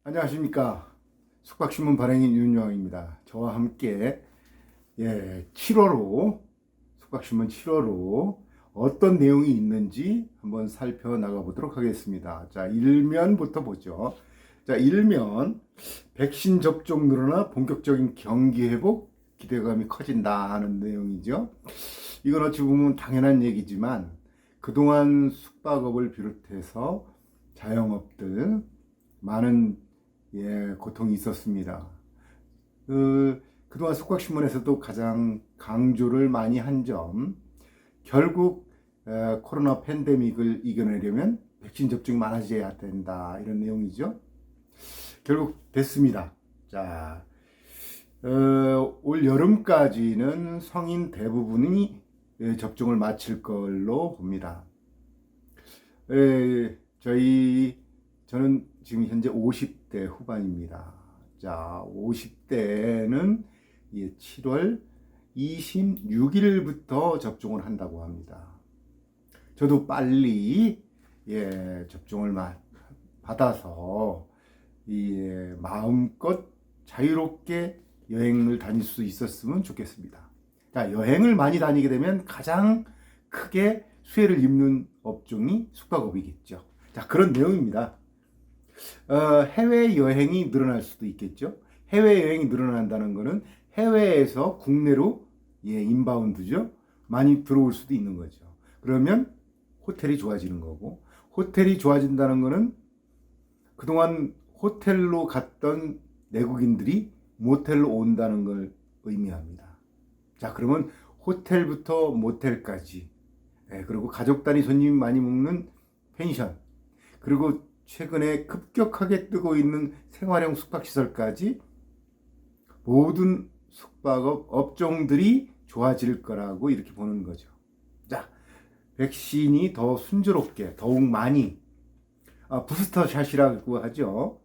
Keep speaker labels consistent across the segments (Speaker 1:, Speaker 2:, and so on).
Speaker 1: 안녕하십니까. 숙박신문 발행인 윤여왕입니다. 저와 함께 7월호 숙박신문 7월호 어떤 내용이 있는지 한번 살펴나가 보도록 하겠습니다. 자, 일면부터 보죠. 자, 일면 백신 접종 늘어나 본격적인 경기 회복 기대감이 커진다 하는 내용이죠. 이건 어찌 보면 당연한 얘기지만 그동안 숙박업을 비롯해서 자영업들 많은 고통이 있었습니다. 그동안 숙박신문에서도 가장 강조를 많이 한 점, 결국 코로나 팬데믹을 이겨내려면 백신 접종이 많아져야 된다, 이런 내용이죠. 결국 됐습니다. 자, 올 여름까지는 성인 대부분이 접종을 마칠 걸로 봅니다. 저는 지금 현재 50대 후반입니다. 자, 50대는 7월 26일부터 접종을 한다고 합니다. 저도 빨리 접종을 받아서 마음껏 자유롭게 여행을 다닐 수 있었으면 좋겠습니다. 자, 여행을 많이 다니게 되면 가장 크게 수혜를 입는 업종이 숙박업이겠죠. 자, 그런 내용입니다. 해외여행이 늘어날 수도 있겠죠. 해외여행이 늘어난다는 것은 해외에서 국내로 인바운드죠. 많이 들어올 수도 있는 거죠. 그러면 호텔이 좋아지는 거고, 호텔이 좋아진다는 것은 그동안 호텔로 갔던 내국인들이 모텔로 온다는 걸 의미합니다. 자, 그러면 호텔부터 모텔까지, 그리고 가족 단위 손님이 많이 묵는 펜션, 그리고 최근에 급격하게 뜨고 있는 생활형 숙박시설까지 모든 숙박업 업종들이 좋아질 거라고 이렇게 보는 거죠. 자, 백신이 더 순조롭게 더욱 많이 부스터샷이라고 하죠.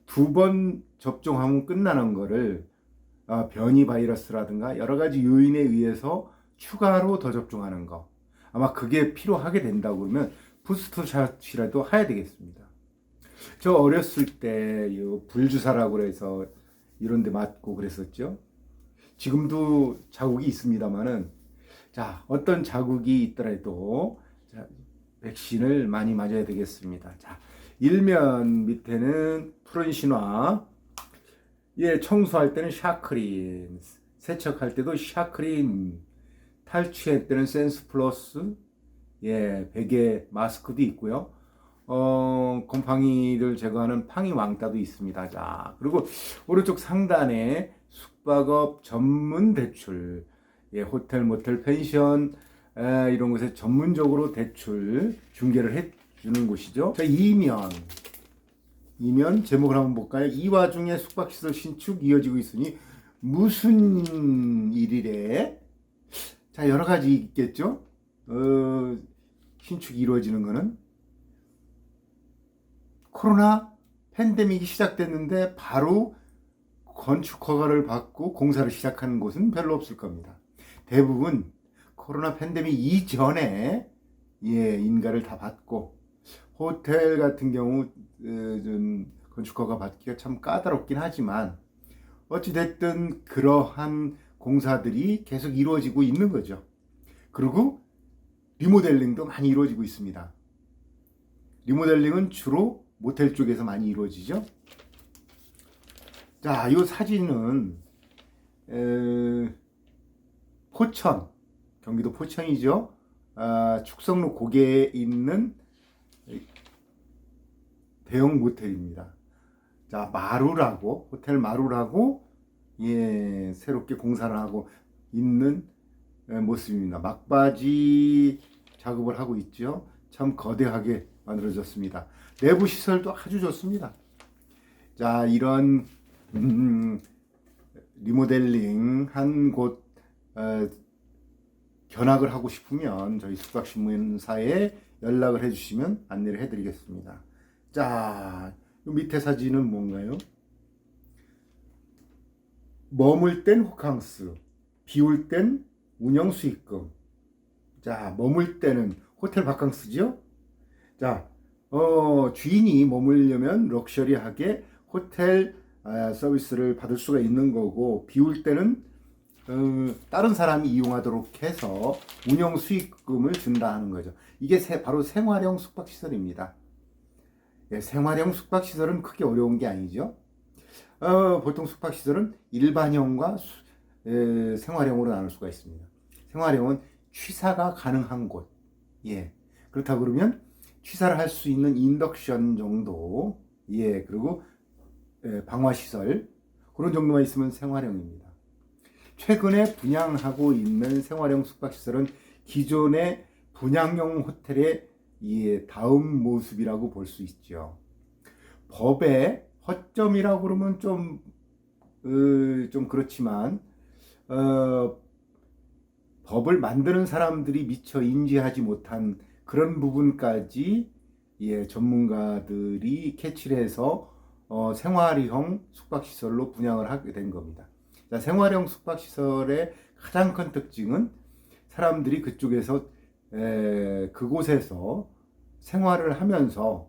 Speaker 1: 2번 접종하면 끝나는 거를 변이 바이러스라든가 여러 가지 요인에 의해서 추가로 더 접종하는 거, 아마 그게 필요하게 된다고 그러면 부스터샷이라도 해야 되겠습니다. 저 어렸을 때 불주사라고 해서 이런 데 맞고 그랬었죠. 지금도 자국이 있습니다만은, 자, 어떤 자국이 있더라도 백신을 많이 맞아야 되겠습니다. 자, 일면 밑에는 푸른 신화, 청소할 때는 샤크린, 세척할 때도 샤크린, 탈취할 때는 센스 플러스, 베개 마스크도 있고요. 곰팡이를 제거하는 팡이 왕따도 있습니다. 자, 그리고 오른쪽 상단에 숙박업 전문 대출, 호텔, 모텔, 펜션, 이런 곳에 전문적으로 대출 중개를 해주는 곳이죠. 자, 이면 제목을 한번 볼까요? 이 와중에 숙박시설 신축 이어지고 있으니 무슨 일이래? 자, 여러 가지 있겠죠. 신축이 이루어지는 것은 코로나 팬데믹이 시작됐는데 바로 건축 허가를 받고 공사를 시작하는 곳은 별로 없을 겁니다. 대부분 코로나 팬데믹 이전에 인가를 다 받고, 호텔 같은 경우 좀 건축 허가 받기가 참 까다롭긴 하지만 어찌됐든 그러한 공사들이 계속 이루어지고 있는 거죠. 그리고 리모델링도 많이 이루어지고 있습니다. 리모델링은 주로 모텔 쪽에서 많이 이루어지죠. 자, 이 사진은 포천, 경기도 포천이죠. 축성로 고개에 있는 대형 모텔입니다. 자, 마루라고, 호텔 마루라고 새롭게 공사를 하고 있는 모습입니다. 막바지 작업을 하고 있죠. 참 거대하게 만들어졌습니다. 내부 시설도 아주 좋습니다. 자, 이런 리모델링 한 곳 견학을 하고 싶으면 저희 숙박신문사에 연락을 해주시면 안내를 해드리겠습니다. 자, 밑에 사진은 뭔가요? 머물 땐 호캉스, 비울 땐 운영 수익금. 자, 머물 때는 호텔 바캉스죠. 자, 주인이 머물려면 럭셔리하게 호텔 서비스를 받을 수가 있는 거고, 비울 때는 다른 사람이 이용하도록 해서 운영 수익금을 준다 하는 거죠. 이게 바로 생활형 숙박시설입니다. 예, 생활형 숙박시설은 크게 어려운 게 아니죠. 보통 숙박시설은 일반형과 생활형으로 나눌 수가 있습니다. 생활형은 취사가 가능한 곳. 예. 그렇다 그러면 취사를 할 수 있는 인덕션 정도. 예. 그리고 방화시설. 그런 정도만 있으면 생활형입니다. 최근에 분양하고 있는 생활형 숙박시설은 기존의 분양형 호텔의 다음 모습이라고 볼 수 있죠. 법의 허점이라고 그러면 좀 그렇지만, 법을 만드는 사람들이 미처 인지하지 못한 그런 부분까지 전문가들이 캐치를 해서 생활형 숙박시설로 분양을 하게 된 겁니다. 자, 생활형 숙박시설의 가장 큰 특징은 사람들이 그곳에서 생활을 하면서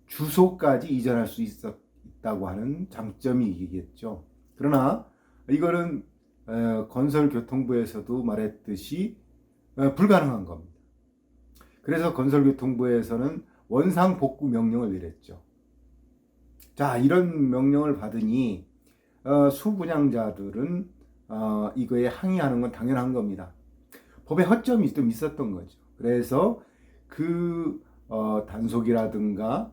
Speaker 1: 주소까지 이전할 수 있다고 하는 장점이겠죠. 그러나 이거는 건설교통부에서도 말했듯이 불가능한 겁니다. 그래서 건설교통부에서는 원상복구 명령을 내렸죠. 자, 이런 명령을 받으니 수분양자들은 이거에 항의하는 건 당연한 겁니다. 법에 허점이 좀 있었던 거죠. 그래서 단속이라든가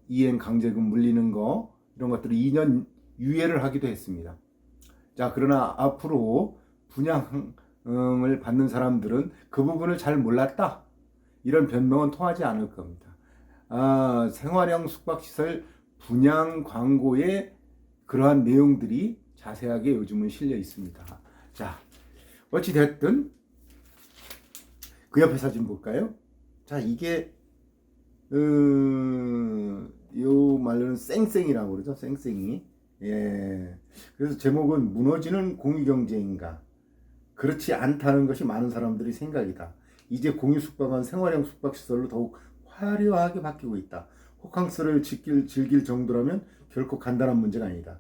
Speaker 1: 이행 강제금 물리는 거 이런 것들을 2년 유예를 하기도 했습니다. 자, 그러나 앞으로 분양을 받는 사람들은 그 부분을 잘 몰랐다, 이런 변명은 통하지 않을 겁니다. 생활형 숙박시설 분양 광고에 그러한 내용들이 자세하게 요즘은 실려 있습니다. 자, 어찌됐든 그 옆에 사진 볼까요? 자, 이게 요 말로는 쌩쌩이라고 그러죠. 쌩쌩이. 예. 그래서 제목은 무너지는 공유경제인가? 그렇지 않다는 것이 많은 사람들이 생각이다. 이제 공유숙박은 생활형 숙박시설로 더욱 화려하게 바뀌고 있다. 호캉스를 즐길 정도라면 결코 간단한 문제가 아니다.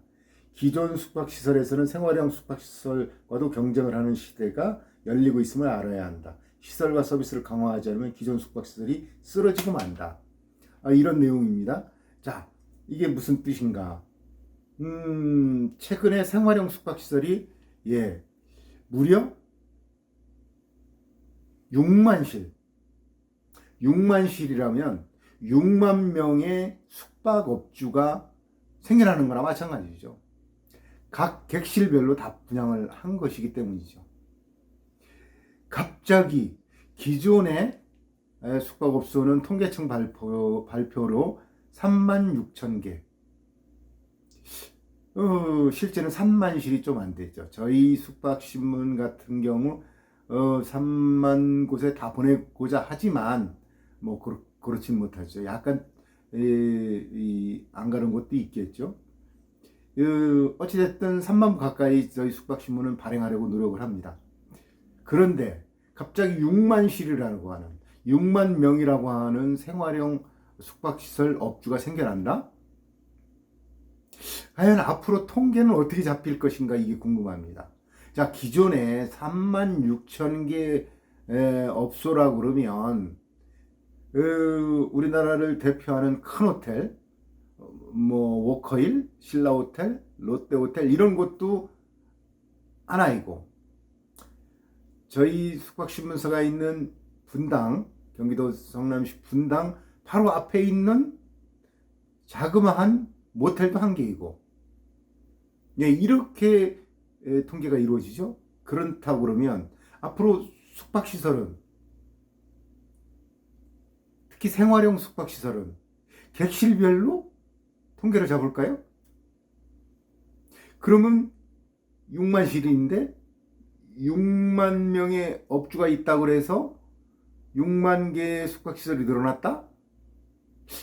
Speaker 1: 기존 숙박시설에서는 생활형 숙박시설과도 경쟁을 하는 시대가 열리고 있음을 알아야 한다. 시설과 서비스를 강화하지 않으면 기존 숙박시설이 쓰러지고 만다. 이런 내용입니다. 자, 이게 무슨 뜻인가? 최근에 생활형 숙박시설이 무려 6만 실이라면 6만 명의 숙박업주가 생겨나는 거나 마찬가지죠. 각 객실별로 다 분양을 한 것이기 때문이죠. 갑자기 기존의 숙박업소는 통계청 발표로 36,000개, 실제는 3만 실이 좀 안 되죠. 저희 숙박신문 같은 경우 3만 곳에 다 보내고자 하지만 그렇진 못하죠. 약간 안 가는 곳도 있겠죠. 어찌됐든 3만 가까이 저희 숙박신문은 발행하려고 노력을 합니다. 그런데 갑자기 6만 실이라고 하는, 6만 명이라고 하는 생활형 숙박시설 업주가 생겨난다? 과연 앞으로 통계는 어떻게 잡힐 것인가, 이게 궁금합니다. 자, 기존에 36,000개 업소라고 그러면 우리나라를 대표하는 큰 호텔, 워커힐, 신라호텔, 롯데호텔 이런 곳도 하나이고, 저희 숙박신문서가 있는 분당, 경기도 성남시 분당 바로 앞에 있는 자그마한 모텔도 한 개이고, 이렇게 통계가 이루어지죠. 그렇다고 그러면 앞으로 숙박시설은, 특히 생활형 숙박시설은 객실별로 통계를 잡을까요? 그러면 6만 실인데 6만 명의 업주가 있다고 해서 6만 개의 숙박시설이 늘어났다?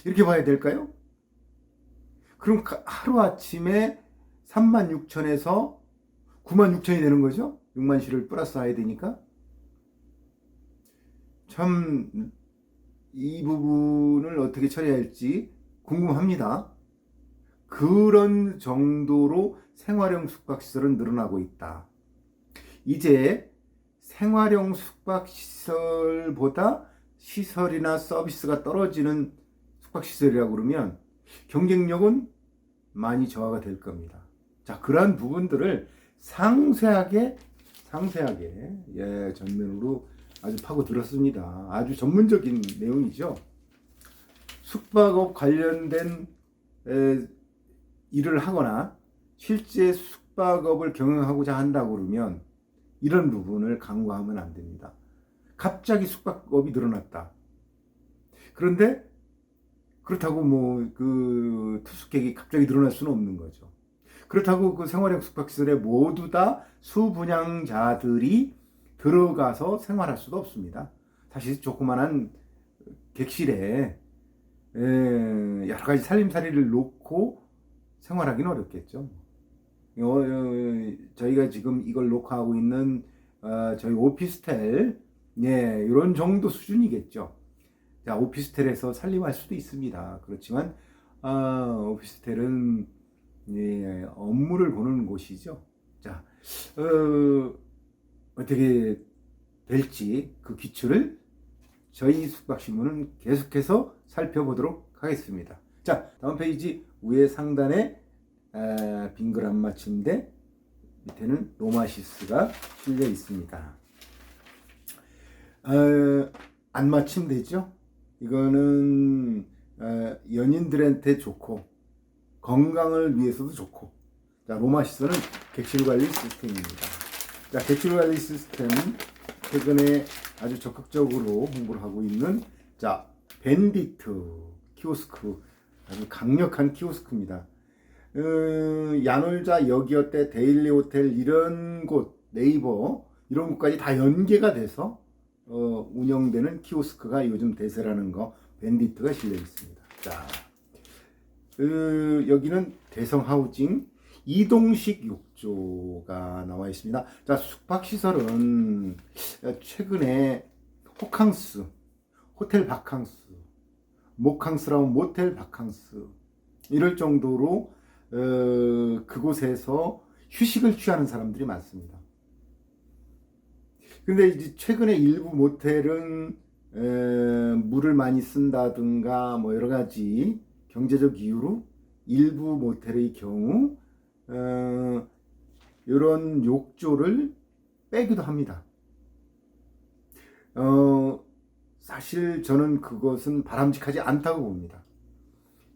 Speaker 1: 이렇게 봐야 될까요? 그럼 하루아침에 36,000에서 96,000이 되는 거죠? 6만 실을 플러스 해야 되니까. 참 이 부분을 어떻게 처리할지 궁금합니다. 그런 정도로 생활형 숙박시설은 늘어나고 있다. 이제 생활형 숙박시설보다 시설이나 서비스가 떨어지는 숙박시설이라고 그러면 경쟁력은 많이 저하가 될 겁니다. 자, 그러한 부분들을 상세하게 전면으로 아주 파고 들었습니다. 아주 전문적인 내용이죠. 숙박업 관련된 일을 하거나 실제 숙박업을 경영하고자 한다고 그러면 이런 부분을 간과하면 안 됩니다. 갑자기 숙박업이 늘어났다. 그런데 그렇다고 그 투숙객이 갑자기 늘어날 수는 없는 거죠. 그렇다고 그 생활형 숙박시설에 모두 다 수분양자들이 들어가서 생활할 수도 없습니다. 사실 조그만한 객실에 여러 가지 살림살이를 놓고 생활하기는 어렵겠죠. 저희가 지금 이걸 녹화하고 있는 저희 오피스텔, 이런 정도 수준이겠죠. 자, 오피스텔에서 살림할 수도 있습니다. 그렇지만 오피스텔은 업무를 보는 곳이죠. 자, 어떻게 될지 그 기출을 저희 숙박신문은 계속해서 살펴보도록 하겠습니다. 자, 다음 페이지 위에 상단에 빙글 안마침대, 밑에는 로마시스가 실려 있습니다. 안마침대죠. 이거는 연인들한테 좋고 건강을 위해서도 좋고. 자, 로마시스는 객실 관리 시스템입니다. 자, 객실 관리 시스템 최근에 아주 적극적으로 홍보를 하고 있는 밴디트 키오스크, 아주 강력한 키오스크입니다. 야놀자, 여기어때, 데일리 호텔 이런 곳, 네이버 이런 곳까지 다 연계가 돼서 운영되는 키오스크가 요즘 대세라는 거, 밴디트가 실려 있습니다. 자, 여기는 대성하우징 이동식 욕조가 나와 있습니다. 자, 숙박시설은 최근에 호캉스, 호텔 바캉스, 모캉스라면 모텔 바캉스 이럴 정도로 그곳에서 휴식을 취하는 사람들이 많습니다. 근데 이제 최근에 일부 모텔은 물을 많이 쓴다든가 여러 가지 경제적 이유로 일부 모텔의 경우 이런 욕조를 빼기도 합니다. 사실 저는 그것은 바람직하지 않다고 봅니다.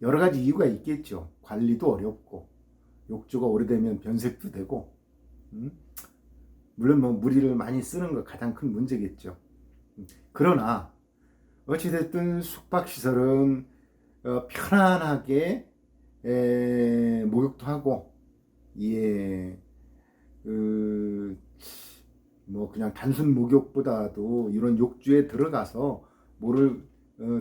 Speaker 1: 여러 가지 이유가 있겠죠. 관리도 어렵고 욕조가 오래되면 변색도 되고 물론 물을 많이 쓰는 거 가장 큰 문제겠죠. 그러나 어찌됐든 숙박시설은 편안하게 목욕도 하고 그냥 단순 목욕보다도 이런 욕조에 들어가서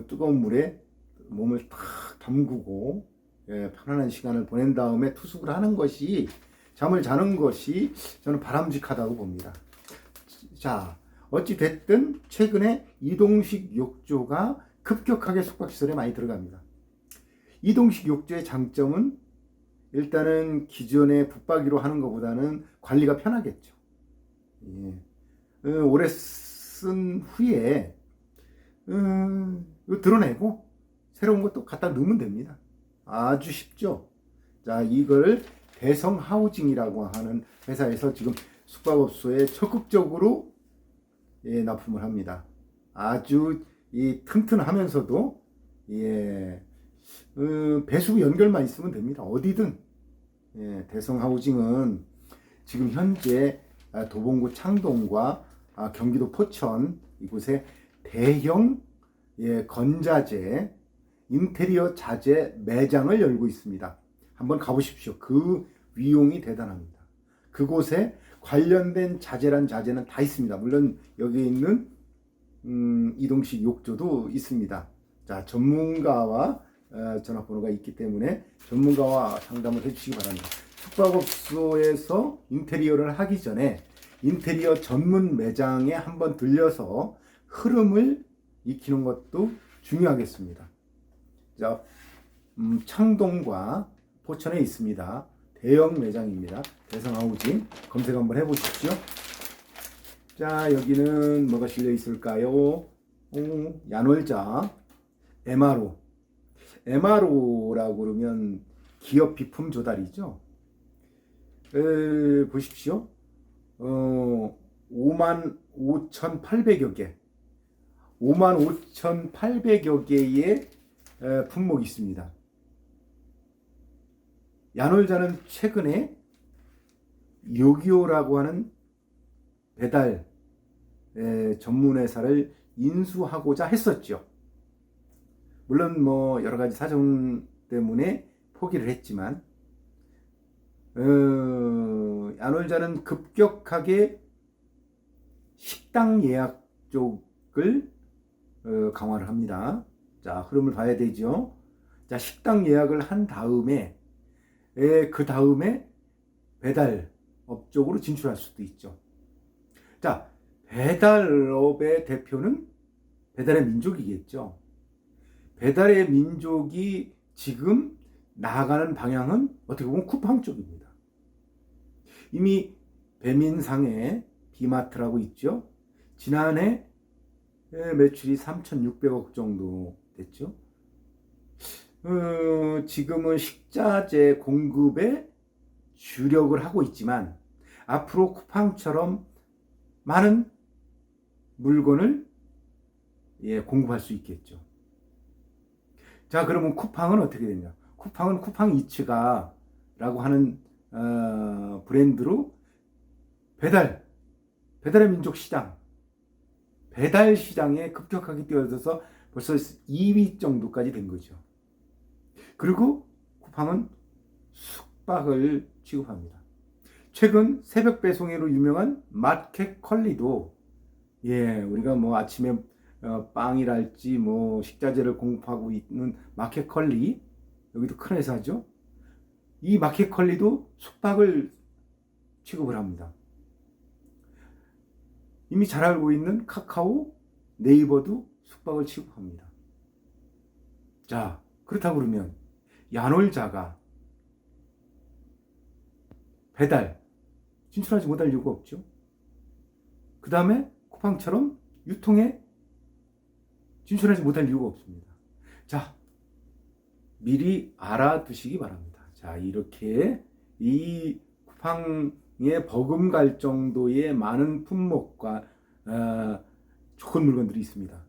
Speaker 1: 뜨거운 물에 몸을 탁 담그고 편안한 시간을 보낸 다음에 투숙을 하는 것이, 잠을 자는 것이 저는 바람직하다고 봅니다. 자, 어찌 됐든 최근에 이동식 욕조가 급격하게 숙박시설에 많이 들어갑니다. 이동식 욕조의 장점은 일단은 기존의 붙박이로 하는 것보다는 관리가 편하겠죠. 오래 쓴 후에 이거 드러내고 새로운 것도 갖다 넣으면 됩니다. 아주 쉽죠. 자, 이걸 대성하우징이라고 하는 회사에서 지금 숙박업소에 적극적으로 납품을 합니다. 아주 튼튼하면서도 배수 연결만 있으면 됩니다. 어디든. 대성하우징은 지금 현재 도봉구 창동과 경기도 포천 이곳에 대형 건자재, 인테리어 자재 매장을 열고 있습니다. 한번 가보십시오. 그 위용이 대단합니다. 그곳에 관련된 자재는 다 있습니다. 물론 여기 있는 이동식 욕조도 있습니다. 자, 전문가와 전화번호가 있기 때문에 전문가와 상담을 해주시기 바랍니다. 숙박업소에서 인테리어를 하기 전에 인테리어 전문 매장에 한번 들려서 흐름을 익히는 것도 중요하겠습니다. 자, 창동과 포천에 있습니다. 대형 매장입니다. 대성하우징 검색 한번 해보십시오. 자, 여기는 뭐가 실려 있을까요? 야놀자, MRO라고 그러면 기업 비품 조달이죠. 보십시오. 55,800여 개, 55,800여 개의 품목이 있습니다. 야놀자는 최근에 요기요라고 하는 배달 전문 회사를 인수하고자 했었죠. 물론 뭐 여러 가지 사정 때문에 포기를 했지만 야놀자는 급격하게 식당 예약 쪽을 강화를 합니다. 자, 흐름을 봐야 되죠. 자, 식당 예약을 한 다음에 그 다음에 배달업 쪽으로 진출할 수도 있죠. 자, 배달업의 대표는 배달의 민족이겠죠. 배달의 민족이 지금 나아가는 방향은 어떻게 보면 쿠팡 쪽입니다. 이미 배민상에 비마트라고 있죠. 지난해 매출이 3,600억 정도 됐죠. 지금은 식자재 공급에 주력을 하고 있지만 앞으로 쿠팡처럼 많은 물건을 공급할 수 있겠죠. 자, 그러면 쿠팡은 어떻게 되냐? 쿠팡은 쿠팡이츠가라고 하는 브랜드로 배달의 민족 시장, 배달 시장에 급격하게 뛰어들어서 벌써 2위 정도까지 된 거죠. 그리고 쿠팡은 숙박을 취급합니다. 최근 새벽 배송으로 유명한 마켓컬리도 우리가 뭐 아침에 빵이랄지 뭐 식자재를 공급하고 있는 마켓컬리, 여기도 큰 회사죠. 이 마켓컬리도 숙박을 취급을 합니다. 이미 잘 알고 있는 카카오, 네이버도 숙박을 취급합니다. 자, 그렇다고 그러면 야놀자가 배달 진출하지 못할 이유가 없죠. 그 다음에 쿠팡처럼 유통에 진출하지 못할 이유가 없습니다. 자, 미리 알아두시기 바랍니다. 자, 이렇게 이 쿠팡에 버금갈 정도의 많은 품목과 좋은 물건들이 있습니다.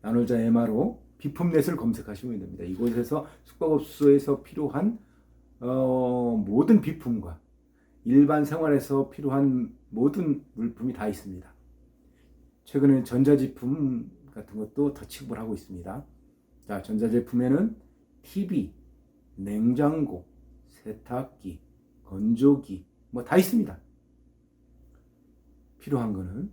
Speaker 1: 야놀자 MRO 비품넷을 검색하시면 됩니다. 이곳에서 숙박업소에서 필요한 모든 비품과 일반 생활에서 필요한 모든 물품이 다 있습니다. 최근에 전자제품 같은 것도 더 취급을 하고 있습니다. 자, 전자제품에는 TV, 냉장고, 세탁기, 건조기 뭐 다 있습니다. 필요한 거는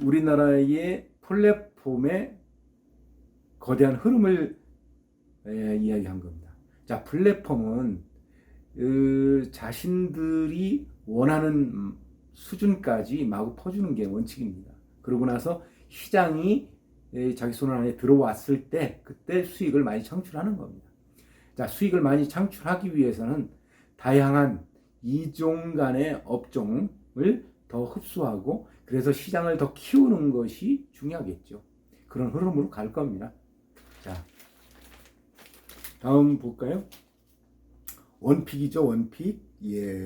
Speaker 1: 우리나라의 플랫폼의 거대한 흐름을 이야기한 겁니다. 자, 플랫폼은 자신들이 원하는 수준까지 마구 퍼주는 게 원칙입니다. 그러고 나서 시장이 자기 손 안에 들어왔을 때 그때 수익을 많이 창출하는 겁니다. 자, 수익을 많이 창출하기 위해서는 다양한 이종 간의 업종을 더 흡수하고 그래서 시장을 더 키우는 것이 중요하겠죠. 그런 흐름으로 갈 겁니다. 자, 다음 볼까요? 원픽이죠, 원픽.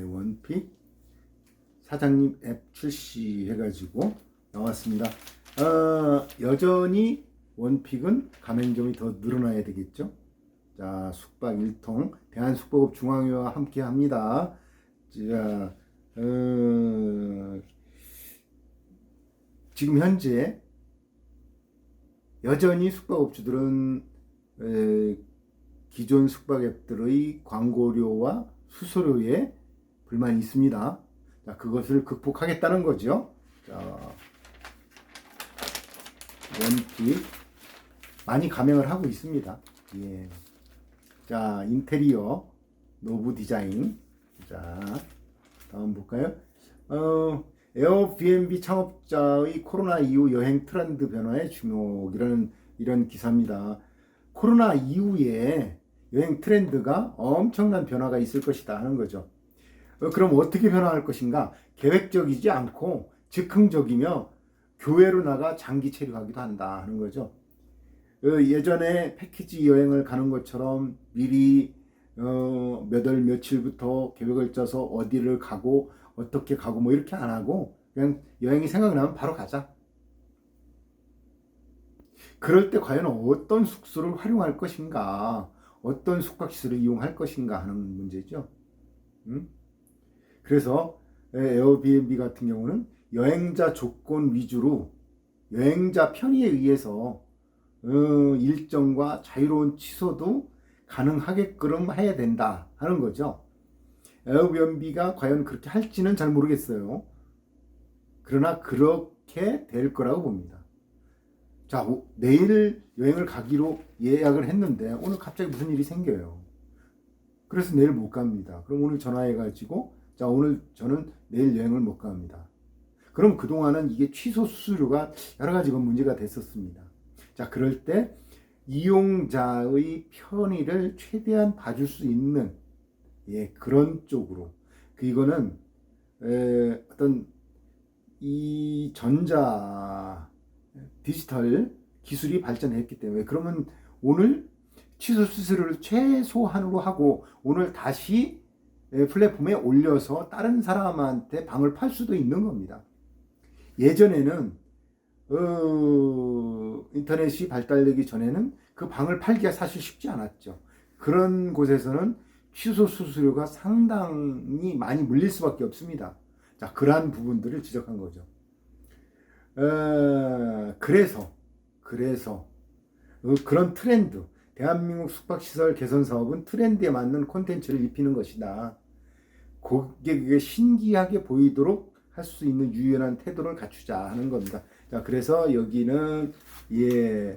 Speaker 1: 원픽. 사장님 앱 출시해가지고 나왔습니다. 여전히 원픽은 가맹점이 더 늘어나야 되겠죠. 자, 숙박 1통 대한숙박업 중앙회와 함께 합니다. 자, 지금 현재 여전히 숙박업주들은 기존 숙박앱들의 광고료와 수수료에 불만이 있습니다. 자, 그것을 극복하겠다는 거죠. 자, 원픽 많이 가맹을 하고 있습니다. 자, 인테리어 노브 디자인. 자, 다음 볼까요? 에어비앤비 창업자의 코로나 이후 여행 트렌드 변화의 주목이라는 이런 기사입니다. 코로나 이후에 여행 트렌드가 엄청난 변화가 있을 것이다 하는 거죠. 그럼 어떻게 변화할 것인가? 계획적이지 않고 즉흥적이며 교외로 나가 장기 체류하기도 한다 하는 거죠. 예전에 패키지 여행을 가는 것처럼 미리 몇 월 며칠부터 계획을 짜서 어디를 가고 어떻게 가고 뭐 이렇게 안 하고 그냥 여행이 생각나면 바로 가자. 그럴 때 과연 어떤 숙소를 활용할 것인가, 어떤 숙박시설을 이용할 것인가 하는 문제죠. 그래서 에어비앤비 같은 경우는 여행자 조건 위주로 여행자 편의에 의해서 일정과 자유로운 취소도 가능하게끔 해야 된다 하는 거죠. 에어비앤비가 과연 그렇게 할지는 잘 모르겠어요. 그러나 그렇게 될 거라고 봅니다. 자, 내일 여행을 가기로 예약을 했는데 오늘 갑자기 무슨 일이 생겨요. 그래서 내일 못 갑니다. 그럼 오늘 전화해가지고 자, 오늘 저는 내일 여행을 못 갑니다. 그럼 그동안은 이게 취소 수수료가 여러 가지가 문제가 됐었습니다. 자, 그럴 때 이용자의 편의를 최대한 봐줄 수 있는 그런 쪽으로 이거는 어떤 이 전자 디지털 기술이 발전했기 때문에 그러면 오늘 취소 수수료를 최소한으로 하고 오늘 다시 플랫폼에 올려서 다른 사람한테 방을 팔 수도 있는 겁니다. 예전에는 인터넷이 발달되기 전에는 그 방을 팔기가 사실 쉽지 않았죠. 그런 곳에서는 취소 수수료가 상당히 많이 물릴 수밖에 없습니다. 자, 그러한 부분들을 지적한 거죠. 그래서 그런 트렌드, 대한민국 숙박시설 개선 사업은 트렌드에 맞는 콘텐츠를 입히는 것이다. 고객에게 신기하게 보이도록 할 수 있는 유연한 태도를 갖추자 하는 겁니다. 자, 그래서 여기는 이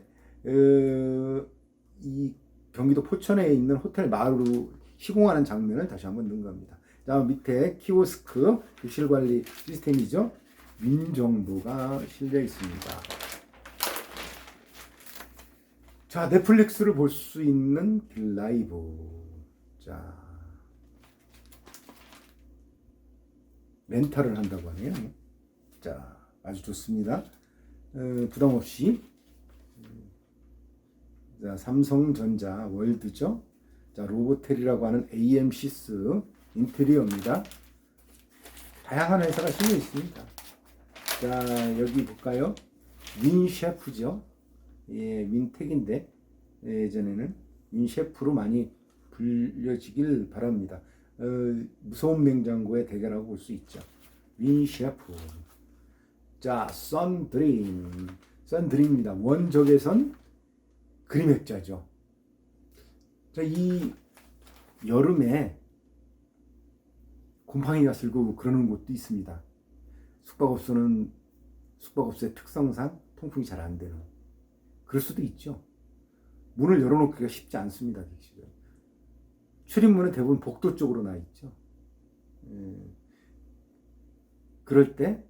Speaker 1: 경기도 포천에 있는 호텔 마을로 시공하는 장면을 다시 한번 넣은 겁니다. 자, 밑에 키오스크 객실관리 시스템이죠. 민정보가 실려 있습니다. 자, 넷플릭스를 볼 수 있는 라이브. 자, 렌탈을 한다고 하네요. 자, 아주 좋습니다. 부담 없이. 자, 삼성전자 월드죠. 자, 로보텔이라고 하는 AMC스 인테리어입니다. 다양한 회사가 실려 있습니다. 자, 여기 볼까요? 윈셰프죠. 윈텍인데 예전에는 윈셰프로 많이 불려지길 바랍니다. 무서운 냉장고의 대결하고 볼 수 있죠. 윈셰프. 자, 썬드림입니다. 원적외선 그림 액자죠. 자, 이 여름에 곰팡이가 슬고 그러는 곳도 있습니다. 숙박업소의 특성상 통풍이 잘 안 되는. 그럴 수도 있죠. 문을 열어놓기가 쉽지 않습니다. 출입문은 대부분 복도 쪽으로 나 있죠. 그럴 때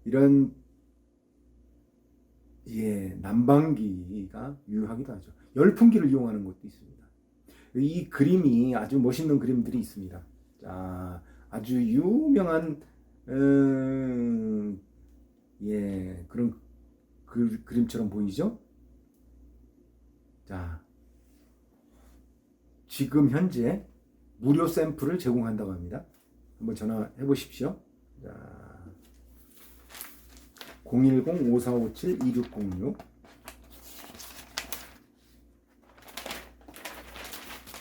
Speaker 1: 이런 난방기가 유효하기도 하죠. 열풍기를 이용하는 것도 있습니다. 이 그림이 아주 멋있는 그림들이 있습니다. 자, 아주 유명한 그런 그림처럼 보이죠? 자, 지금 현재 무료 샘플을 제공한다고 합니다. 한번 전화해 보십시오. 자, 010-5457-2606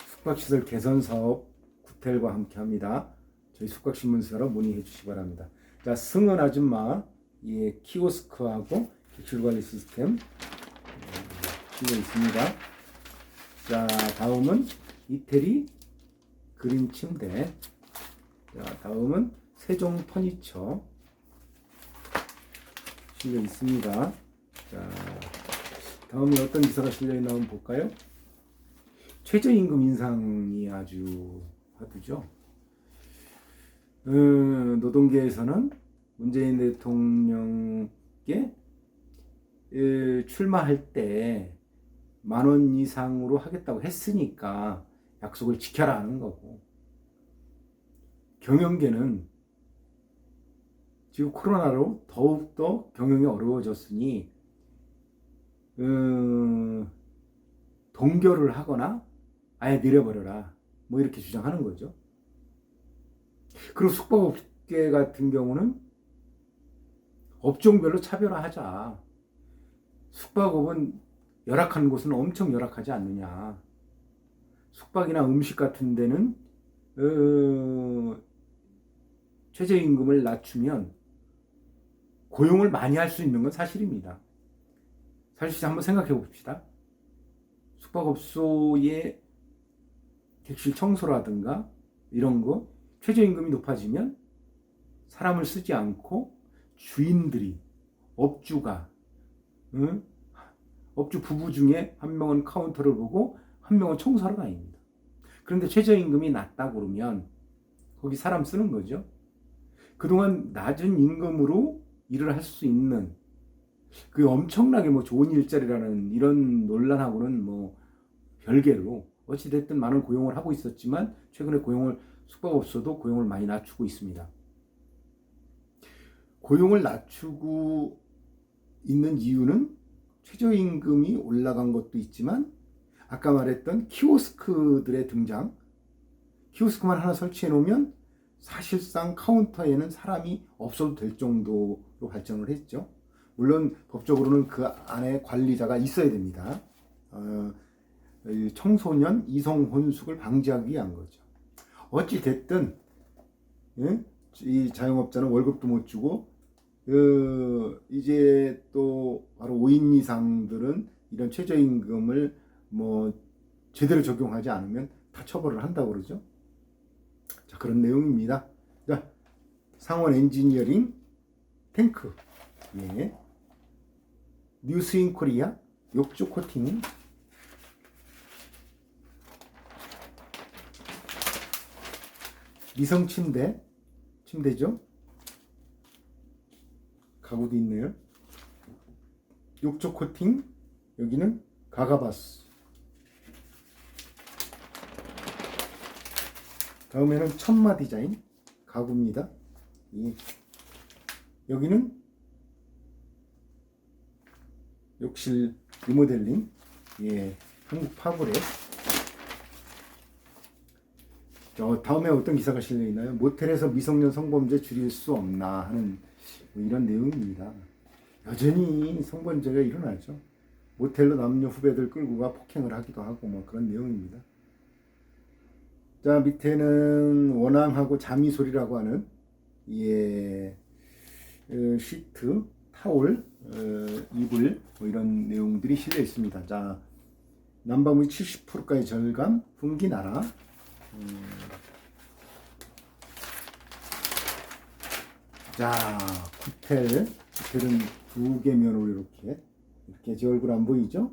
Speaker 1: 숙박시설 개선 사업 구텔과 함께 합니다. 저희 숙박신문사로 문의해 주시기 바랍니다. 자, 승은 아줌마 키오스크하고 객실관리 시스템 실려 있습니다. 자, 다음은 이태리 그린 침대. 자, 다음은 세종 퍼니처 실려 있습니다. 자, 다음에 어떤 기사가 실려 있나 한번 볼까요? 최저임금 인상이 아주 화두죠. 노동계에서는 문재인 대통령께 출마할 때 10,000원 이상으로 하겠다고 했으니까 약속을 지켜라 하는 거고, 경영계는 지금 코로나로 더욱더 경영이 어려워졌으니 동결을 하거나 아예 내려버려라, 뭐 이렇게 주장하는 거죠. 그리고 숙박업계 같은 경우는 업종별로 차별화하자. 숙박업은 열악한 곳은 엄청 열악하지 않느냐. 숙박이나 음식 같은 데는 최저임금을 낮추면 고용을 많이 할 수 있는 건 사실입니다. 사실 한번 생각해 봅시다. 숙박업소의 객실 청소라든가 이런 거 최저임금이 높아지면 사람을 쓰지 않고 주인들이, 업주가, 업주 부부 중에 한 명은 카운터를 보고 한 명은 청소하러 다닙니다. 그런데 최저임금이 낮다 그러면 거기 사람 쓰는 거죠. 그동안 낮은 임금으로 일을 할 수 있는, 그 엄청나게 뭐 좋은 일자리라는 이런 논란하고는 뭐 별개로 어찌됐든 많은 고용을 하고 있었지만 최근에 숙박업소도 고용을 많이 낮추고 있습니다. 고용을 낮추고 있는 이유는 최저임금이 올라간 것도 있지만 아까 말했던 키오스크들의 등장, 키오스크만 하나 설치해 놓으면 사실상 카운터에는 사람이 없어도 될 정도로 발전을 했죠. 물론 법적으로는 그 안에 관리자가 있어야 됩니다. 청소년 이성 혼숙을 방지하기 위한 거죠. 어찌 됐든 이 자영업자는 월급도 못 주고 이제 또 바로 5인 이상들은 이런 최저임금을 뭐 제대로 적용하지 않으면 다 처벌을 한다고 그러죠. 자, 그런 내용입니다. 자, 상원 엔지니어링 탱크, 예, 뉴스인 코리아 욕조 코팅, 미성 침대죠. 가구도 있네요. 욕조 코팅, 여기는 가가바스. 다음에는 천마 디자인 가구입니다. 예. 여기는 욕실 리모델링, 예, 한국 파브레. 다음에 어떤 기사가 실려 있나요? 모텔에서 미성년 성범죄 줄일 수 없나 하는 뭐 이런 내용입니다. 여전히 성범죄가 일어나죠. 모텔로 남녀 후배들 끌고 가 폭행을 하기도 하고 뭐 그런 내용입니다. 자, 밑에는 원앙하고 자미소리라고 하는, 예, 시트, 타올, 이불 뭐 이런 내용들이 실려 있습니다. 자, 난방비 70%까지 절감, 분기 나라. 자, 구텔은 2개 면으로 이렇게 제 얼굴 안 보이죠?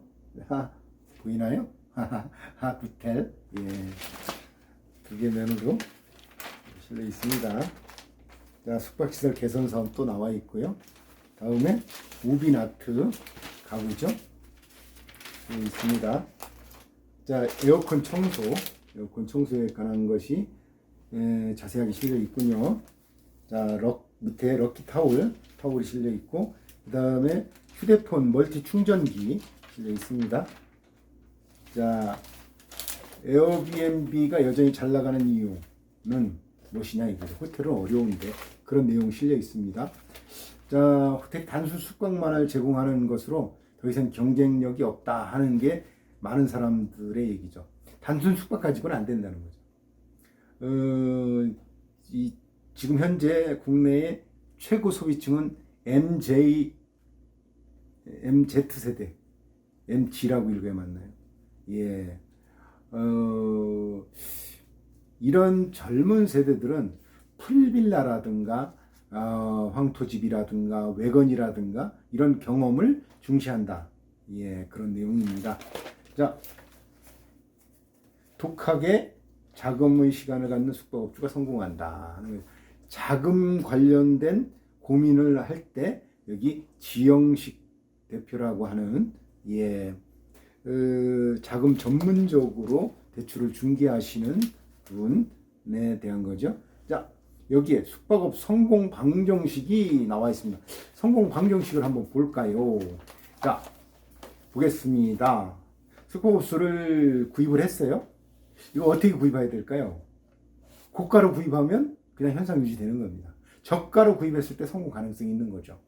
Speaker 1: 보이나요? 구텔, 예, 2개 면으로 실려 있습니다. 자, 숙박시설 개선 사업 또 나와 있고요. 다음에 우비나트 가구죠. 있습니다. 자, 에어컨 청소에 관한 것이 자세하게 실려 있군요. 자, 밑에 럭키 타올이 실려 있고, 그 다음에 휴대폰 멀티 충전기 실려 있습니다. 자, 에어비앤비가 여전히 잘 나가는 이유는 무엇이냐, 이거죠. 호텔은 어려운데 그런 내용 실려 있습니다. 자, 호텔 단순 숙박만을 제공하는 것으로 더 이상 경쟁력이 없다 하는 게 많은 사람들의 얘기죠. 단순 숙박 가지고는 안 된다는 거죠. 지금 현재 국내의 최고 소비층은 MZ세대, MG라고 읽어야 맞나요? 예. 이런 젊은 세대들은 풀빌라라든가 황토집이라든가 외건이라든가 이런 경험을 중시한다. 예, 그런 내용입니다. 자, 독하게 자금의 시간을 갖는 숙박업주가 성공한다. 자금 관련된 고민을 할 때 여기 지영식 대표라고 하는 자금 전문적으로 대출을 중개하시는 분에 대한 거죠. 자, 여기에 숙박업 성공 방정식이 나와 있습니다. 성공 방정식을 한번 볼까요? 자, 보겠습니다. 숙박업소를 구입을 했어요. 이거 어떻게 구입해야 될까요? 고가로 구입하면 그냥 현상 유지되는 겁니다. 저가로 구입했을 때 성공 가능성이 있는 거죠.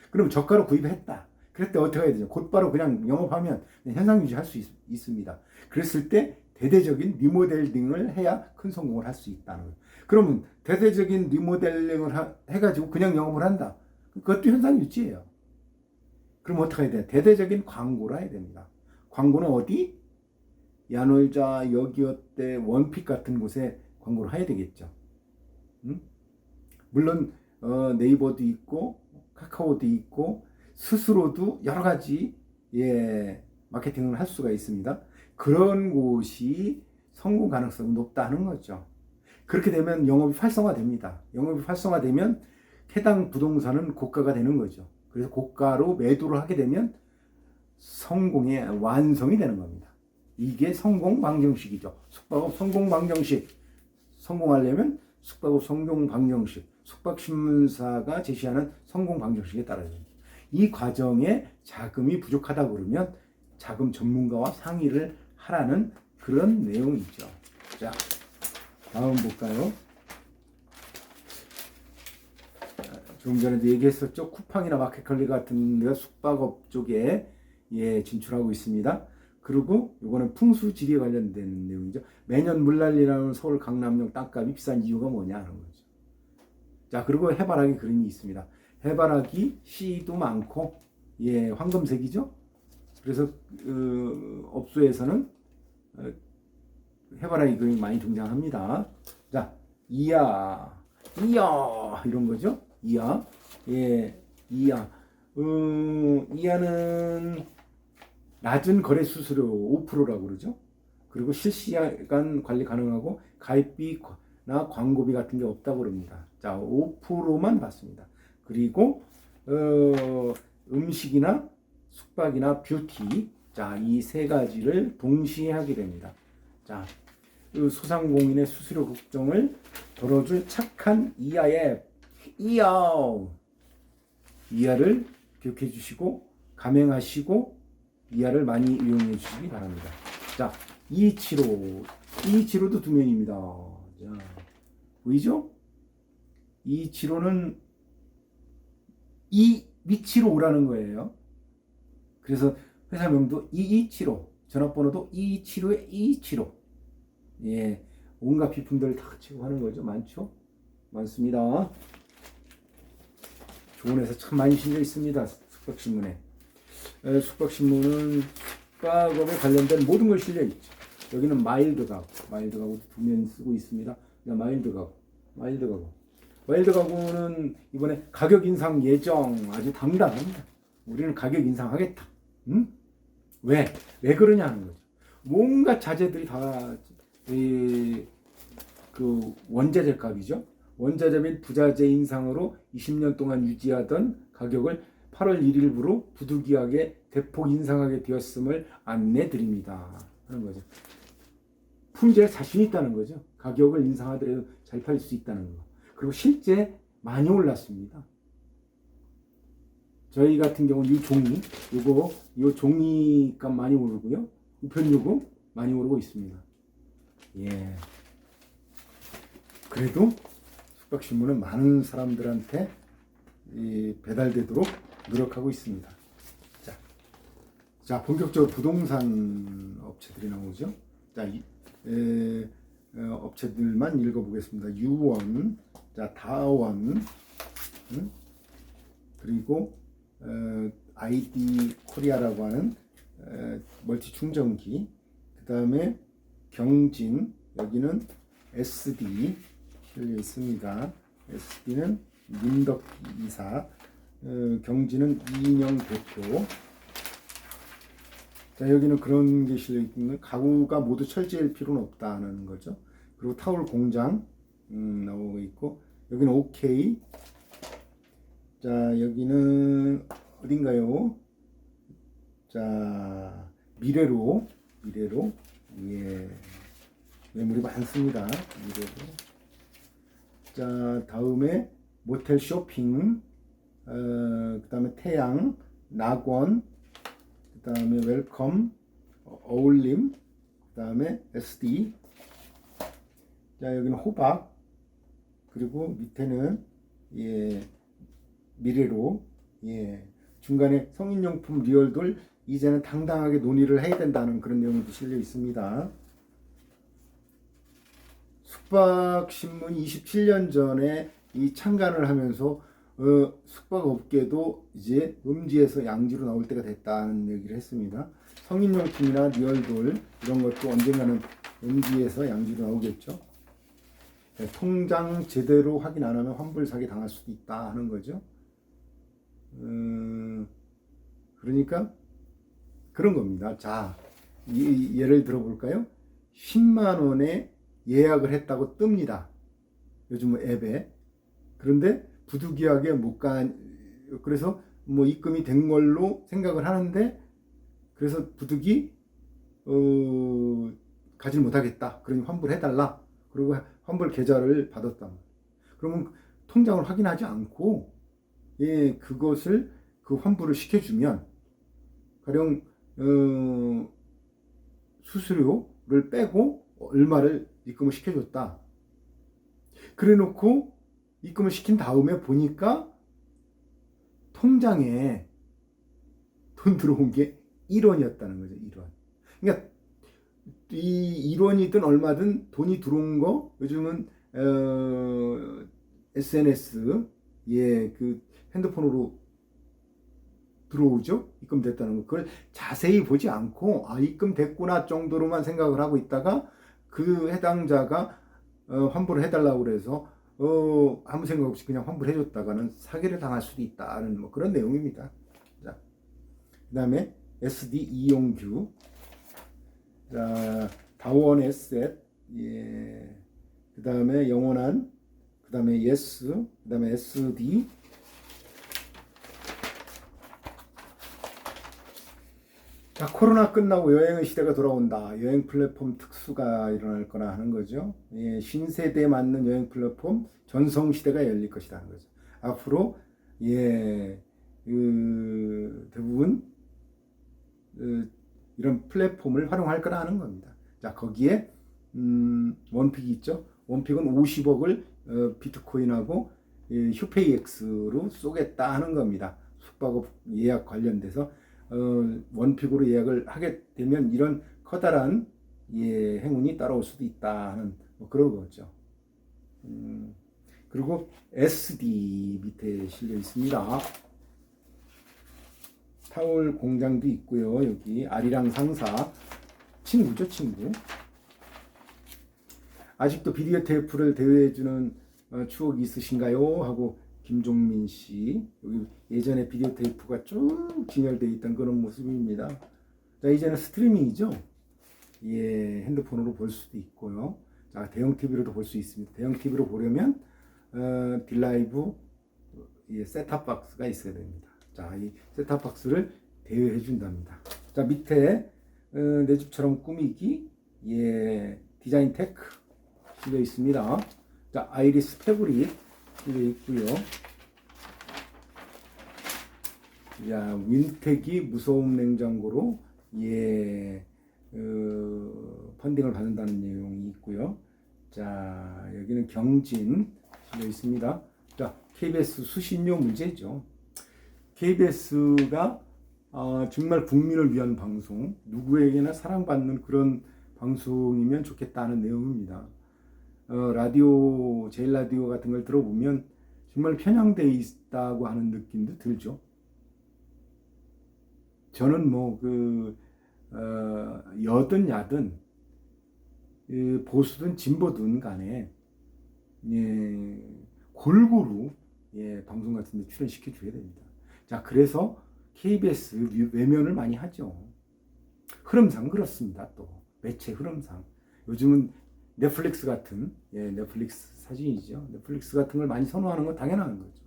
Speaker 1: 그럼 저가로 구입했다. 그럴 때 어떻게 해야 되죠? 곧바로 그냥 영업하면 현상 유지할 수 있습니다. 그랬을 때 대대적인 리모델링을 해야 큰 성공을 할 수 있다는 거예요. 그러면 대대적인 리모델링을 해가지고 그냥 영업을 한다. 그것도 현상 유지예요. 그럼 어떻게 해야 돼요? 대대적인 광고를 해야 됩니다. 광고는 어디? 야놀자, 여기어때, 원픽 같은 곳에 광고를 해야 되겠죠. 물론 네이버도 있고 카카오도 있고 스스로도 여러 가지 마케팅을 할 수가 있습니다. 그런 곳이 성공 가능성이 높다는 거죠. 그렇게 되면 영업이 활성화됩니다. 영업이 활성화되면 해당 부동산은 고가가 되는 거죠. 그래서 고가로 매도를 하게 되면 성공의 완성이 되는 겁니다. 이게 성공 방정식이죠. 숙박업 성공 방정식. 성공하려면 숙박업 성공 방정식. 숙박신문사가 제시하는 성공 방정식에 따라야 됩니다. 이 과정에 자금이 부족하다 그러면 자금 전문가와 상의를 하라는 그런 내용이죠. 자, 다음 볼까요? 조금 전에도 얘기했었죠. 쿠팡이나 마켓컬리 같은 데가 숙박업 쪽에 진출하고 있습니다. 그리고 이거는 풍수지리에 관련된 내용이죠. 매년 물난리라는 서울 강남역 땅값이 비싼 이유가 뭐냐 하는 거죠. 자, 그리고 해바라기 그림이 있습니다. 해바라기 씨도 많고 황금색이죠. 그래서 업소에서는 해바라기 그림이 많이 등장합니다. 자, 이야 이런 거죠. 이야, 이야는 낮은 거래 수수료 5%라고 그러죠. 그리고 실시간 관리 가능하고 가입비나 광고비 같은 게 없다고 그럽니다. 자, 5%만 받습니다. 그리고 음식이나 숙박이나 뷰티, 자, 이 세 가지를 동시에 하게 됩니다. 자, 소상공인의 수수료 걱정을 덜어줄 착한 이하의 이하를 기억해 주시고 감행하시고 이하를 많이 이용해 주시기 바랍니다. 자, 이치로도 두 면입니다. 자, 보이죠? 이치로는 이 위치로 오라는 거예요. 그래서 회사명도 2275, 전화번호도 2275에 2275. 온갖 비품들을 다 치고 하는 거죠. 많죠? 많습니다. 좋은 회사 참 많이 실려 있습니다. 숙박신문에. 숙박신문은 숙박업에 관련된 모든 걸 실려 있죠. 여기는 마일드 가구 두 면 쓰고 있습니다. 마일드 가구는 이번에 가격 인상 예정 아주 당당합니다. 우리는 가격 인상하겠다. 왜 그러냐 하는 거죠. 뭔가 자재들이 다 그 원자재 값이죠. 원자재 및 부자재 인상으로 20년 동안 유지하던 가격을 8월 1일부로 부득이하게 대폭 인상하게 되었음을 안내 드립니다 하는 거죠. 품질에 자신이 있다는 거죠. 가격을 인상하더라도 잘 팔릴 수 있다는 거. 그리고 실제 많이 올랐습니다. 저희 같은 경우는 이 종이값 많이 오르고요. 우편요금 많이 오르고 있습니다. 그래도 숙박신문은 많은 사람들한테 배달되도록 노력하고 있습니다. 자, 본격적으로 부동산 업체들이 나오죠. 자, 업체들만 읽어보겠습니다. 유원, 자, 다원, 그리고 아이디 코리아라고 하는 멀티 충전기, 그 다음에 경진, 여기는 SD 실려 있습니다. SD는 민덕 이사, 경진은 이인영 대표. 자, 여기는 그런 게 실려 있는 가구가 모두 철제일 필요는 없다는 거죠. 그리고 타월 공장 나오고 있고, 여기는 OK, 자, 여기는 어딘가요? 자, 미래로, 예, 매물이 많습니다. 미래로. 자, 다음에 모텔 쇼핑, 그 다음에 태양, 낙원, 그 다음에 웰컴, 어울림, 그 다음에 SD. 자, 여기는 호박, 그리고 밑에는 예, 미래로, 예, 중간에 성인용품 리얼돌 이제는 당당하게 논의를 해야 된다는 그런 내용도 실려 있습니다. 숙박신문 27년 전에 이 창간을 하면서 숙박업계도 이제 음지에서 양지로 나올 때가 됐다는 얘기를 했습니다. 성인용품이나 리얼돌 이런 것도 언젠가는 음지에서 양지로 나오겠죠. 통장 제대로 확인 안 하면 환불 사기 당할 수도 있다 하는 거죠. 그러니까 그런 겁니다. 자, 예를 들어볼까요? 10만 원에 예약을 했다고 뜹니다. 요즘 앱에. 그런데 부득이하게 못 가, 그래서 뭐 입금이 된 걸로 생각을 하는데, 그래서 부득이 가지 못하겠다. 그러니 환불해달라. 그리고 환불 계좌를 받았다. 그러면 통장을 확인하지 않고 예, 그것을 그 환불을 시켜주면 가령 수수료를 빼고 얼마를 입금을 시켜줬다. 그래놓고 입금을 시킨 다음에 보니까 통장에 돈 들어온 게 1원이었다는 거죠. 1원. 그러니까 이 1원이든 얼마든 돈이 들어온 거 요즘은 SNS 예, 그 핸드폰으로 들어오죠. 입금됐다는 거. 그걸 자세히 보지 않고 아 입금됐구나 정도로만 생각을 하고 있다가 그 해당자가 환불을 해달라고 그래서 아무 생각 없이 그냥 환불해줬다가는 사기를 당할 수도 있다는 뭐 그런 내용입니다. 자, 그 다음에 SD 이용규, 자, 다원 에셋, 예, 그 다음에 영원한, 그 다음에 예스, 그 다음에 SD. 자, 코로나 끝나고 여행의 시대가 돌아온다. 여행 플랫폼 특수가 일어날 거나 하는 거죠. 예, 신세대에 맞는 여행 플랫폼 전성 시대가 열릴 것이다 하는 거죠. 앞으로 예, 대부분 이런 플랫폼을 활용할 거라 하는 겁니다. 자, 거기에 원픽이 있죠. 원픽은 50억을 비트코인하고 휴페이엑스로 쏘겠다 하는 겁니다. 숙박업 예약 관련돼서 원픽으로 예약을 하게 되면 이런 커다란 예, 행운이 따라올 수도 있다 하는 뭐 그런 거죠. 그리고 SD 밑에 실려 있습니다. 타올 공장도 있고요. 여기 아리랑 상사 친구죠, 친구. 아직도 비디오 테이프를 대여해주는 추억이 있으신가요? 하고 김종민 씨. 여기 예전에 비디오 테이프가 쭉 진열되어 있던 그런 모습입니다. 자, 이제는 스트리밍이죠. 예, 핸드폰으로 볼 수도 있고요. 자, 대형 TV로도 볼 수 있습니다. 대형 TV로 보려면 딜라이브 예, 셋탑 박스가 있어야 됩니다. 자, 이 셋탑 박스를 대여해 준답니다. 자, 밑에 내 집처럼 꾸미기 예, 디자인 테크 실려 있습니다. 자, 아이리스 패브릭 실려 있고요. 자, 윈텍이 무소음 냉장고로 예, 펀딩을 받는다는 내용이 있고요. 자, 여기는 경진 실려 있습니다. 자, KBS 수신료 문제죠. KBS가 정말 국민을 위한 방송, 누구에게나 사랑받는 그런 방송이면 좋겠다는 내용입니다. 라디오, 제일 라디오 같은 걸 들어보면 정말 편향되어 있다고 하는 느낌도 들죠. 저는 뭐 여든 야든 보수든 진보든 간에 예, 골고루 예, 방송 같은 데 출연시켜 줘야 됩니다. 자, 그래서 KBS 외면을 많이 하죠. 흐름상 그렇습니다. 또 매체 흐름상 요즘은 넷플릭스 같은 예, 넷플릭스 사진이죠. 넷플릭스 같은 걸 많이 선호하는 건 당연한 거죠.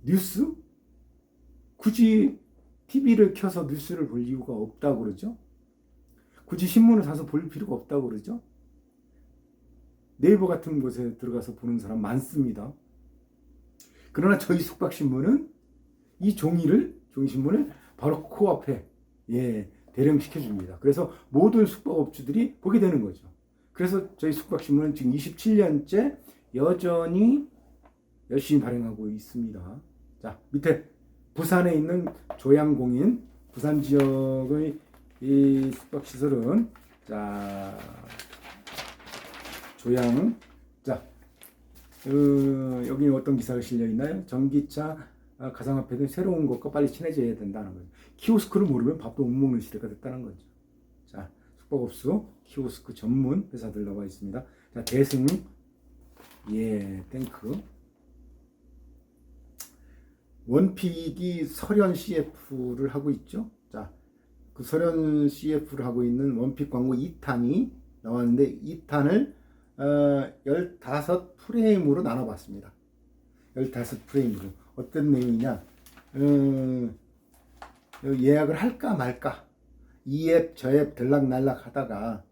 Speaker 1: 뉴스? 굳이 TV를 켜서 뉴스를 볼 이유가 없다고 그러죠. 굳이 신문을 사서 볼 필요가 없다고 그러죠. 네이버 같은 곳에 들어가서 보는 사람 많습니다. 그러나 저희 숙박신문은 이 종이신문을 바로 코앞에 대령시켜줍니다. 그래서 모든 숙박업주들이 보게 되는 거죠. 그래서 저희 숙박신문은 지금 27년째 여전히 열심히 발행하고 있습니다. 자, 밑에 부산에 있는 조양공인, 부산 지역의 이 숙박시설은, 자, 조양, 자, 여기 어떤 기사가 실려 있나요? 전기차, 가상화폐 등 새로운 것과 빨리 친해져야 된다는 거죠. 키오스크를 모르면 밥도 못 먹는 시대가 됐다는 거죠. 자, 숙박업소 키오스크 전문 회사들 나와 있습니다. 자, 대승, 탱크. 원픽이 설현 CF를 하고 있죠. 자, 그 설현 CF를 하고 있는 원픽 광고 2탄이 나왔는데 2탄을 15프레임으로 나눠봤습니다. 15프레임으로. 어떤 내용이냐, 예약을 할까 말까, 이 앱 저 앱 들락날락 하다가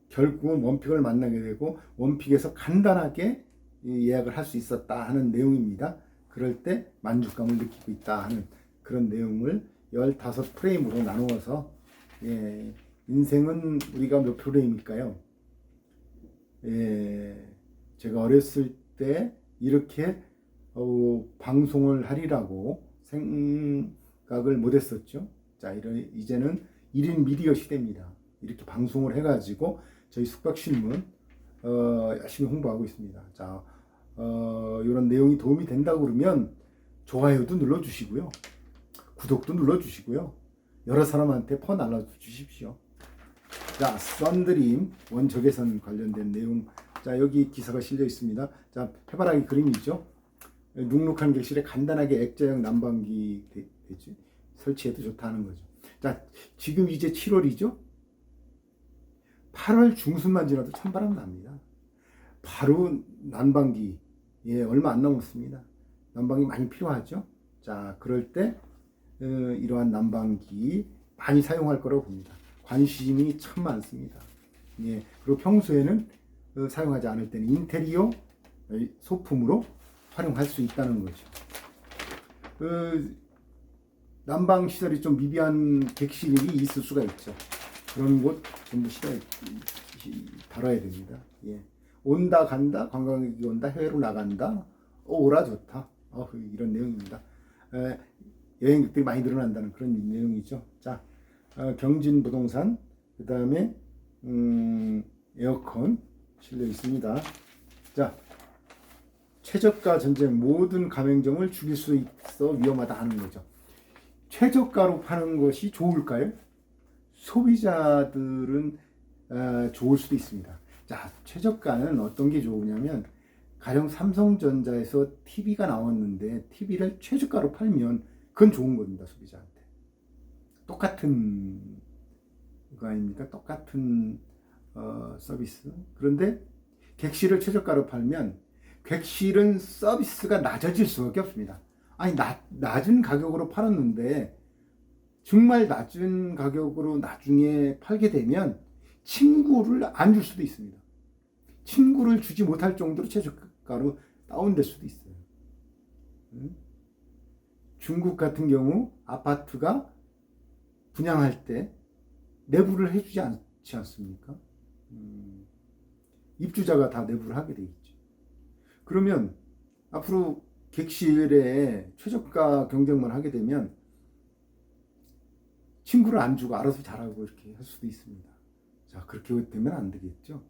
Speaker 1: 결국은 원픽을 만나게 되고 원픽에서 간단하게 예약을 할 수 있었다 하는 내용입니다. 그럴 때 만족감을 느끼고 있다 하는 그런 내용을 15프레임으로 나누어서, 인생은 우리가 몇 프레임일까요? 제가 어렸을 때 이렇게 방송을 하리라고 생각을 못했었죠. 자, 이제는 1인 미디어 시대입니다. 이렇게 방송을 해가지고 저희 숙박신문 열심히 홍보하고 있습니다. 자, 이런 내용이 도움이 된다고 그러면 좋아요도 눌러주시고요, 구독도 눌러주시고요, 여러 사람한테 날려주십시오. 자, 썬드림 원적외선 관련된 내용, 자, 여기 기사가 실려 있습니다. 자, 해바라기 그림이죠. 눅눅한 객실에 간단하게 액자형 난방기 설치해도 좋다는 거죠. 자, 지금 이제 7월이죠. 8월 중순만 지나도 찬바람 납니다. 바로 난방기, 얼마 안 남았습니다. 난방이 많이 필요하죠. 자, 그럴 때 이러한 난방기 많이 사용할 거라고 봅니다. 관심이 참 많습니다. 그리고 평소에는 사용하지 않을 때는 인테리어 소품으로 활용할 수 있다는 거죠. 난방 시설이 좀 미비한 객실이 있을 수가 있죠. 그런 곳 전부 다뤄야 됩니다. 온다 간다, 관광객이 온다, 해외로 나간다, 오라 좋다, 이런 내용입니다. 여행객들이 많이 늘어난다는 그런 내용이죠. 자, 경진 부동산, 그 다음에 에어컨 실려 있습니다. 자, 최저가 전쟁, 모든 가맹점을 죽일 수 있어 위험하다 하는 거죠. 최저가로 파는 것이 좋을까요? 소비자들은 좋을 수도 있습니다. 자, 최저가는 어떤 게 좋으냐면, 가령 삼성전자에서 TV가 나왔는데 TV를 최저가로 팔면 그건 좋은 겁니다. 소비자한테. 똑같은 거 아닙니까? 똑같은 서비스. 그런데 객실을 최저가로 팔면 객실은 서비스가 낮아질 수밖에 없습니다. 아니, 낮은 가격으로 팔았는데 정말 낮은 가격으로 나중에 팔게 되면 친구를 안 줄 수도 있습니다. 친구를 주지 못할 정도로 최저가로 다운될 수도 있어요. 중국 같은 경우 아파트가 분양할 때 내부를 해주지 않지 않습니까? 입주자가 다 내부를 하게 돼 있죠. 그러면 앞으로 객실에 최저가 경쟁만 하게 되면 친구를 안 주고 알아서 잘하고 이렇게 할 수도 있습니다. 자, 그렇게 되면 안 되겠죠.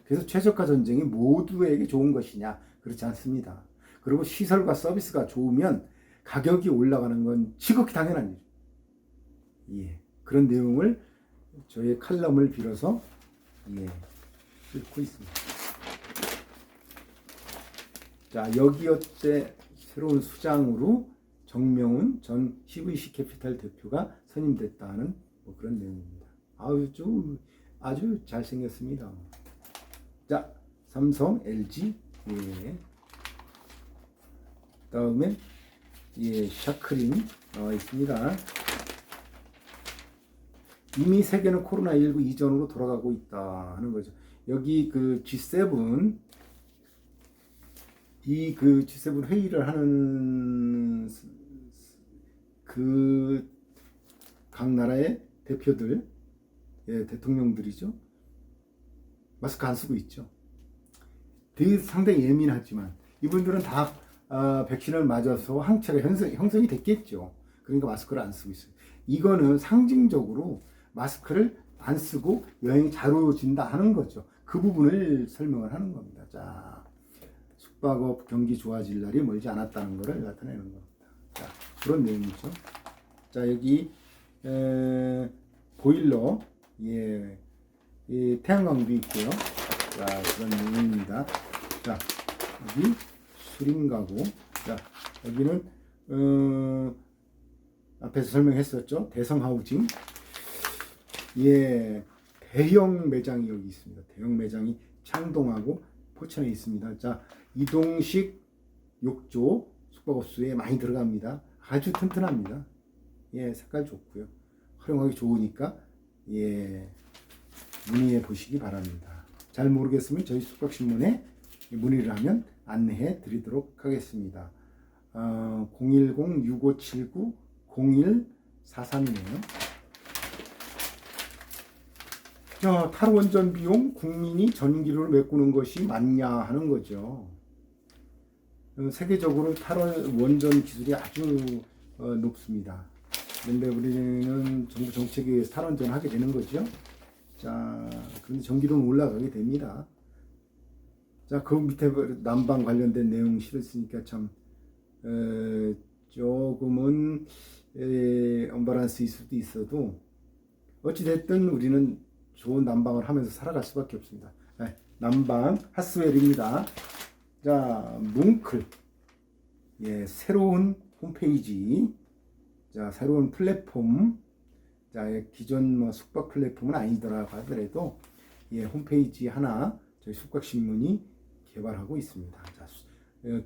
Speaker 1: 그래서 최저가 전쟁이 모두에게 좋은 것이냐? 그렇지 않습니다. 그리고 시설과 서비스가 좋으면 가격이 올라가는 건 지극히 당연한 일이죠. 그런 내용을 저의 칼럼을 빌어서 읽고 있습니다. 자, 여기어때 새로운 수장으로 정명훈 전 CVC 캐피탈 대표가 선임됐다는 그런 내용입니다. 아주 잘생겼습니다. 자, 삼성, LG, 다음에 예, 샤크림 나와 있습니다. 이미 세계는 코로나19 이전으로 돌아가고 있다 하는 거죠. 여기 그 G7 그 G7 회의를 하는 그 각 나라의 대표들, 예, 대통령들이죠. 마스크 안 쓰고 있죠. 되게 상당히 예민하지만 이분들은 다 백신을 맞아서 항체가 형성이 됐겠죠. 그러니까 마스크를 안 쓰고 있어요. 이거는 상징적으로 마스크를 안 쓰고 여행이 자유로워진다 하는 거죠. 그 부분을 설명을 하는 겁니다. 자, 숙박업 경기 좋아질 날이 멀지 않았다는 것을 나타내는 겁니다. 자, 그런 내용이죠. 자, 여기 보일러, 예, 태양광도 있고요. 자, 그런 내용입니다. 자, 여기 수림 가구. 자, 여기는 앞에서 설명했었죠. 대성 하우징. 예, 대형 매장이 여기 있습니다. 대형 매장이 창동하고 포천에 있습니다. 자, 이동식 욕조 숙박업소에 많이 들어갑니다. 아주 튼튼합니다. 예, 색깔 좋고요. 활용하기 좋으니까 예, 문의해 보시기 바랍니다. 잘 모르겠으면 저희 숙박신문에 문의를 하면 안내해 드리도록 하겠습니다. 010-6579-0143이네요. 자, 탈원전 비용 국민이 전기료를 메꾸는 것이 맞냐 하는 거죠. 세계적으로 탈원전 기술이 아주 높습니다. 그런데 우리는 정부 정책에 의해서 탈원전을 하게 되는 거죠. 자, 그런데 전기료는 올라가게 됩니다. 자, 그 밑에 난방 관련된 내용 실었으니까 참 조금은 언밸런스일 수도 있어도 어찌됐든 우리는 좋은 난방을 하면서 살아갈 수밖에 없습니다. 네, 난방 핫스웰입니다. 자, 뭉클, 예, 새로운 홈페이지, 자, 새로운 플랫폼, 자, 기존 뭐 숙박 플랫폼은 아니더라고 하더라도 예, 홈페이지 하나 저희 숙박신문이 개발하고 있습니다. 자,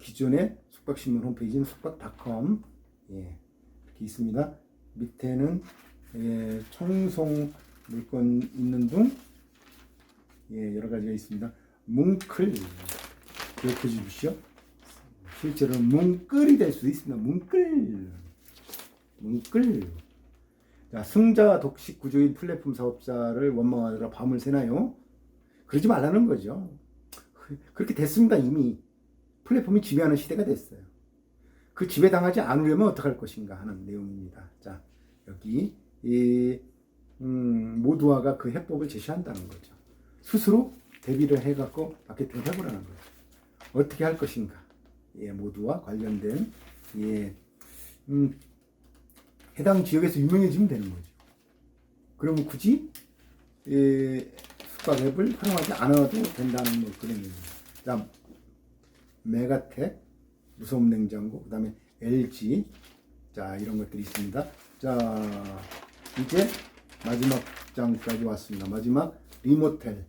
Speaker 1: 기존의 숙박신문 홈페이지는 숙박.com, 예, 이렇게 있습니다. 밑에는 예, 청송 물건 있는 등 예, 여러 가지가 있습니다. 뭉클 기억해 주십시오. 실제로는 뭉클이 될 수도 있습니다. 뭉클. 자, 승자 독식 구조인 플랫폼 사업자를 원망하느라 밤을 새나요? 그러지 말라는 거죠. 그렇게 됐습니다. 이미 플랫폼이 지배하는 시대가 됐어요. 그 지배당하지 않으려면 어떡할 것인가 하는 내용입니다. 자, 여기 모두아가 그 해법을 제시한다는 거죠. 스스로 대비를 해갖고 마케팅을 해보라는 거죠. 어떻게 할 것인가. 예, 모두와 관련된 예, 해당 지역에서 유명해지면 되는 거죠. 그러면 굳이 숙박 앱을 활용하지 않아도 된다는 뭐 그런 얘기입니다. 자, 메가텍, 무소음 냉장고, 그 다음에 LG, 자, 이런 것들이 있습니다. 자, 이제 마지막 장까지 왔습니다. 마지막 리모텔,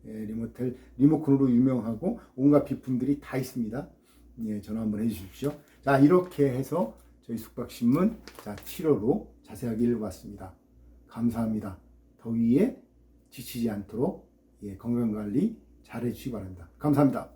Speaker 1: 예, 리모텔, 리모컨으로 유명하고 온갖 비품들이 다 있습니다. 예, 전화 한번 해주십시오. 자, 이렇게 해서 저희 숙박신문 자 7호로 자세하게 읽어봤습니다. 감사합니다. 더위에 지치지 않도록 예, 건강관리 잘 해주시기 바랍니다. 감사합니다.